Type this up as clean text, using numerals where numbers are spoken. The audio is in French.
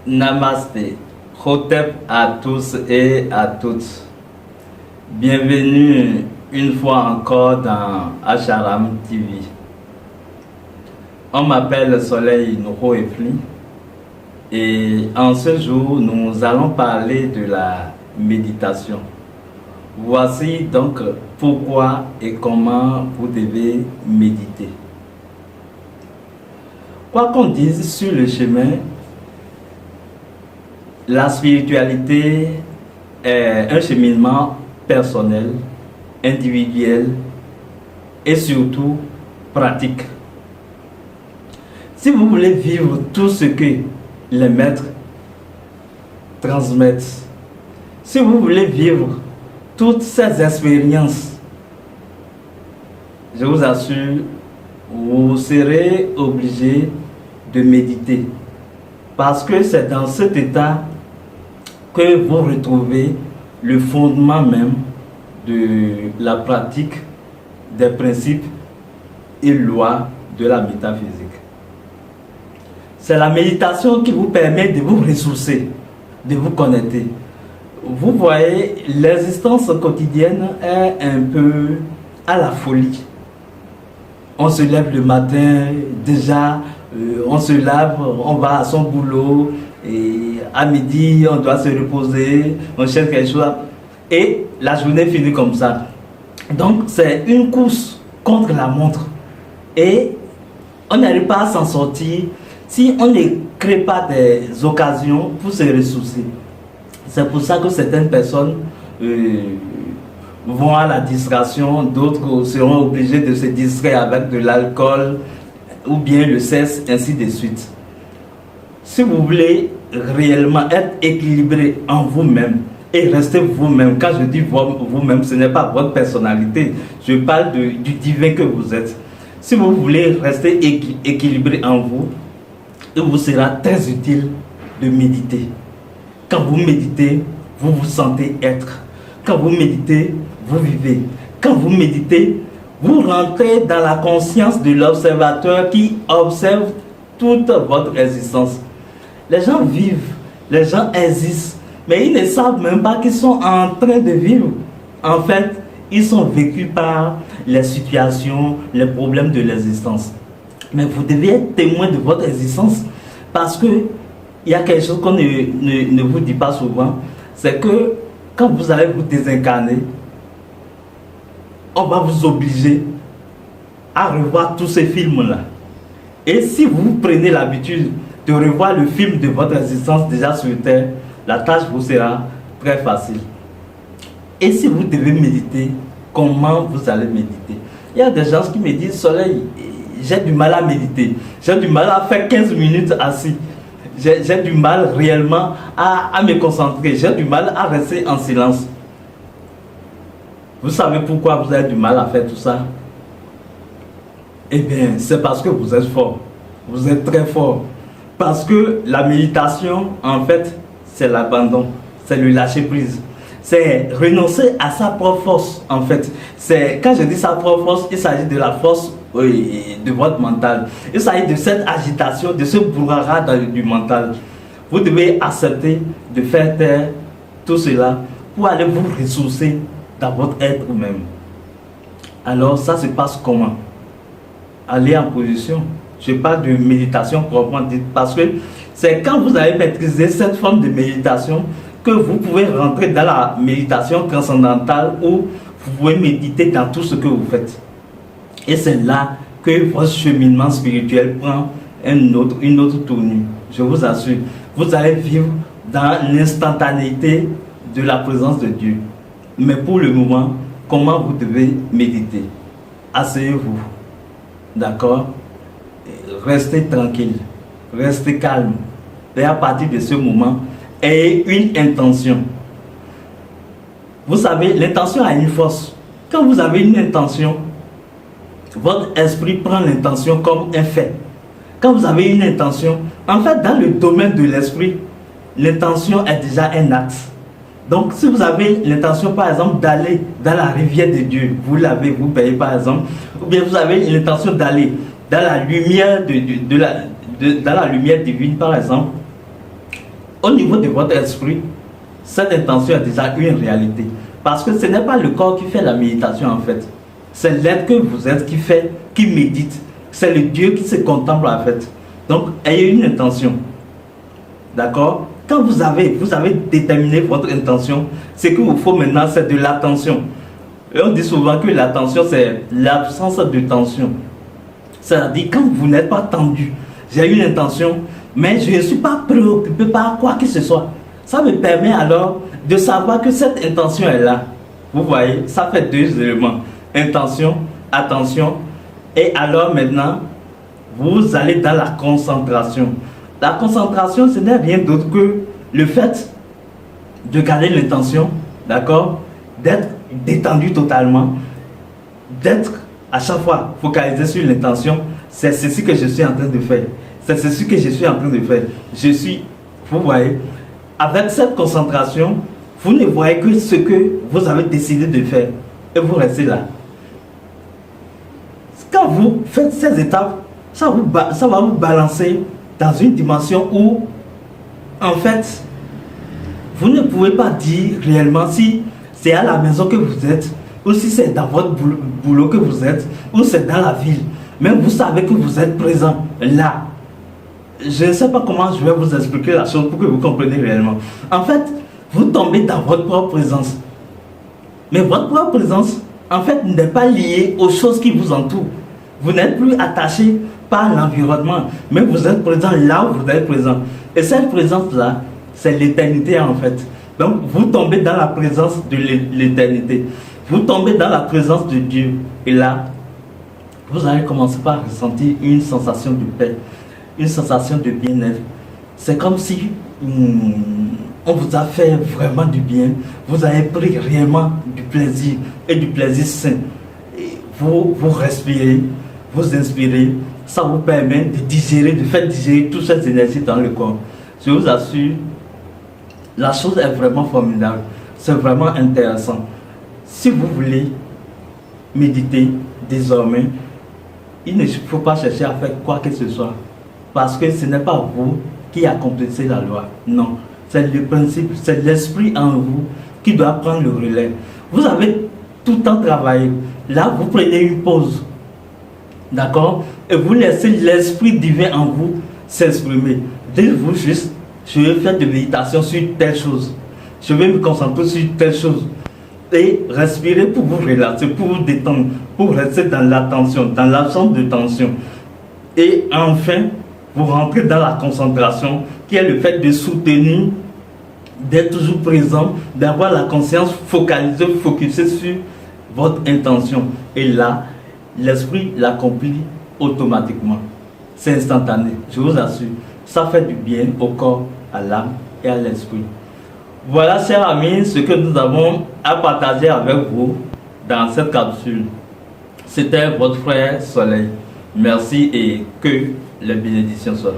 Namasté, Hotep à tous et à toutes. Bienvenue une fois encore dans Acharam TV. On m'appelle Soleil Nouro Efli et en ce jour, nous allons parler de la méditation. Voici donc pourquoi et comment vous devez méditer. Quoi qu'on dise sur le chemin, la spiritualité est un cheminement personnel, individuel et surtout pratique. Si vous voulez vivre tout ce que les maîtres transmettent, si vous voulez vivre toutes ces expériences, je vous assure, vous serez obligé de méditer. Parce que c'est dans cet état que vous retrouvez le fondement même de la pratique des principes et lois de la métaphysique. C'est la méditation qui vous permet de vous ressourcer, de vous connecter. Vous voyez, l'existence quotidienne est un peu à la folie. On se lève le matin, déjà, on se lave, on va à son boulot, et à midi, on doit se reposer, on cherche quelque chose, et la journée finit comme ça. Donc, c'est une course contre la montre. Et on n'arrive pas à s'en sortir si on ne crée pas des occasions pour se ressourcer. C'est pour ça que certaines personnes vont à la distraction, d'autres seront obligés de se distraire avec de l'alcool ou bien le sexe, ainsi de suite. Si vous voulez réellement être équilibré en vous-même et rester vous-même, quand je dis vous-même, ce n'est pas votre personnalité, je parle du divin que vous êtes. Si vous voulez rester équilibré en vous, il vous sera très utile de méditer. Quand vous méditez, vous vous sentez être. Quand vous méditez, vous vivez. Quand vous méditez, vous rentrez dans la conscience de l'observateur qui observe toute votre existence. Les gens vivent, les gens existent, mais ils ne savent même pas qu'ils sont en train de vivre. En fait, ils sont vécus par les situations, les problèmes de l'existence. Mais vous devez être témoin de votre existence parce que il y a quelque chose qu'on ne vous dit pas souvent, c'est que quand vous allez vous désincarner, on va vous obliger à revoir tous ces films-là. Et si vous prenez l'habitude de revoir le film de votre existence déjà sur Terre, la tâche vous sera très facile. Et si vous devez méditer, comment vous allez méditer? Il y a des gens qui me disent, Soleil, j'ai du mal à méditer, j'ai du mal à faire 15 minutes assis, j'ai du mal réellement à me concentrer, j'ai du mal à rester en silence. Vous savez pourquoi vous avez du mal à faire tout ça? Eh bien, c'est parce que vous êtes fort. Vous êtes très fort. Parce que la méditation, en fait, c'est l'abandon. C'est le lâcher prise. C'est renoncer à sa propre force, en fait. Quand je dis sa propre force, il s'agit de la force de votre mental. Il s'agit de cette agitation, de ce brouhaha du mental. Vous devez accepter de faire taire tout cela pour aller vous ressourcer dans votre être même. Alors, ça se passe comment? Aller en position. Je parle de méditation proprement dite parce que c'est quand vous avez maîtrisé cette forme de méditation que vous pouvez rentrer dans la méditation transcendantale où vous pouvez méditer dans tout ce que vous faites. Et c'est là que votre cheminement spirituel prend une autre tournure. Je vous assure, vous allez vivre dans l'instantanéité de la présence de Dieu. Mais pour le moment, comment vous devez méditer? Asseyez-vous. D'accord? Restez tranquille. Restez calme. Et à partir de ce moment, ayez une intention. Vous savez, l'intention a une force. Quand vous avez une intention, votre esprit prend l'intention comme un fait. Quand vous avez une intention, en fait, dans le domaine de l'esprit, l'intention est déjà un acte. Donc, si vous avez l'intention, par exemple, d'aller dans la rivière de Dieu, vous l'avez, vous payez, par exemple, ou bien vous avez l'intention d'aller dans la lumière dans la lumière divine, par exemple, au niveau de votre esprit, cette intention est déjà une réalité. Parce que ce n'est pas le corps qui fait la méditation en fait. C'est l'être que vous êtes qui médite. C'est le Dieu qui se contemple en fait. Donc, ayez une intention. D'accord? Quand vous avez déterminé votre intention, ce qu'il vous faut maintenant, c'est de l'attention. Et on dit souvent que l'attention, c'est l'absence de tension. C'est-à-dire, quand vous n'êtes pas tendu, j'ai une intention, mais je ne suis pas préoccupé par quoi que ce soit. Ça me permet alors de savoir que cette intention est là. Vous voyez, ça fait deux éléments. Intention, attention. Et alors maintenant, vous allez dans la concentration. La concentration, ce n'est rien d'autre que le fait de garder l'intention, d'accord, d'être détendu totalement, d'être à chaque fois focalisé sur l'intention. C'est ceci que je suis en train de faire. C'est ceci que je suis en train de faire. Vous voyez, avec cette concentration, vous ne voyez que ce que vous avez décidé de faire. Et vous restez là. Quand vous faites ces étapes, ça va vous balancer dans une dimension où, en fait, vous ne pouvez pas dire réellement si c'est à la maison que vous êtes, ou si c'est dans votre boulot que vous êtes, ou c'est dans la ville. Mais vous savez que vous êtes présent là. Je ne sais pas comment je vais vous expliquer la chose pour que vous compreniez réellement. En fait, vous tombez dans votre propre présence. Mais votre propre présence, en fait, n'est pas liée aux choses qui vous entourent. Vous n'êtes plus attaché par l'environnement, mais vous êtes présent là où vous êtes présent. Et cette présence-là, c'est l'éternité en fait. Donc, vous tombez dans la présence de l'éternité. Vous tombez dans la présence de Dieu. Et là, vous allez commencer par ressentir une sensation de paix, une sensation de bien-être. C'est comme si on vous a fait vraiment du bien. Vous avez pris réellement du plaisir et du plaisir sain. Et vous respirez, vous inspirez. Ça vous permet de digérer, de faire digérer toutes ces énergies dans le corps. Je vous assure, la chose est vraiment formidable. C'est vraiment intéressant. Si vous voulez méditer désormais, il ne faut pas chercher à faire quoi que ce soit. Parce que ce n'est pas vous qui accomplissez la loi. Non. C'est le principe, c'est l'esprit en vous qui doit prendre le relais. Vous avez tout le temps travaillé. Là, vous prenez une pause. D'accord? Et vous laissez l'esprit divin en vous s'exprimer. Dites-vous juste, je vais faire de méditation sur telle chose. Je vais me concentrer sur telle chose. Et respirer pour vous relaxer, pour vous détendre, pour rester dans l'attention, dans l'absence de tension. Et enfin, vous rentrez dans la concentration, qui est le fait de soutenir, d'être toujours présent, d'avoir la conscience focalisée, focusée sur votre intention. Et là, l'esprit l'accomplit automatiquement. C'est instantané, je vous assure. Ça fait du bien au corps, à l'âme et à l'esprit. Voilà, chers amis, ce que nous avons à partager avec vous dans cette capsule. C'était votre frère Soleil. Merci et que les bénédictions soient là.